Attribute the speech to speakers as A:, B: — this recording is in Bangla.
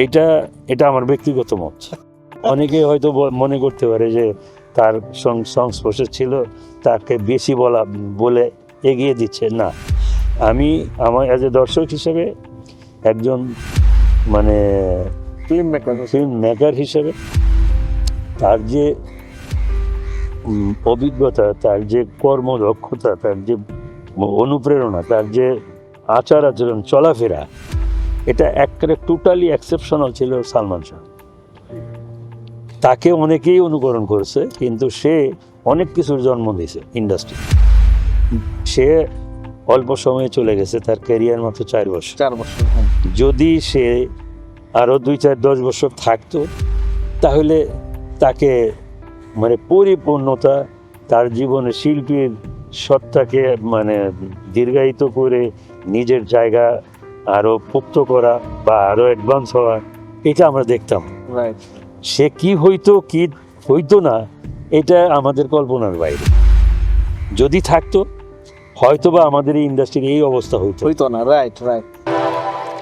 A: এটা এটা আমার ব্যক্তিগত মত। অনেকে হয়তো মনে করতে পারে যে তার সংস্পর্শে ছিল, তাকে বেশি বলে এগিয়ে দিচ্ছে। না, আমি আমার অ্যাজ এ দর্শক হিসেবে, একজন মানে ফিল্ম মেকার হিসেবে, তার যে অভিজ্ঞতা, তার যে কর্মদক্ষতা, তার যে অনুপ্রেরণা, তার যে আচার আচরণ, চলাফেরা, এটা একেবারে টোটালি এক্সেপশনাল ছিল সালমান শাহ। তাকে অনেকেই অনুকরণ করেছে, কিন্তু সে অনেক কিছুর জন্ম দিয়েছে ইন্ডাস্ট্রি। সে অল্প সময়ে চলে গেছে, তার ক্যারিয়ার মাত্র 4 বছর। যদি সে আরও 2-4-10 বছর থাকতো, তাহলে তাকে মানে পরিপূর্ণতা, তার জীবনে শিল্পীর সত্তাকে মানে দীর্ঘায়িত করে নিজের জায়গা আরও পোক্ত করা বা আরও অ্যাডভান্স হওয়া, এটা আমরা দেখতাম। সে কি হইতো না, এটা আমাদের কল্পনার বাইরে। যদি থাকতো, হয়তো বা আমাদের এই ইন্ডাস্ট্রির এই অবস্থা হইতো
B: না। রাইট।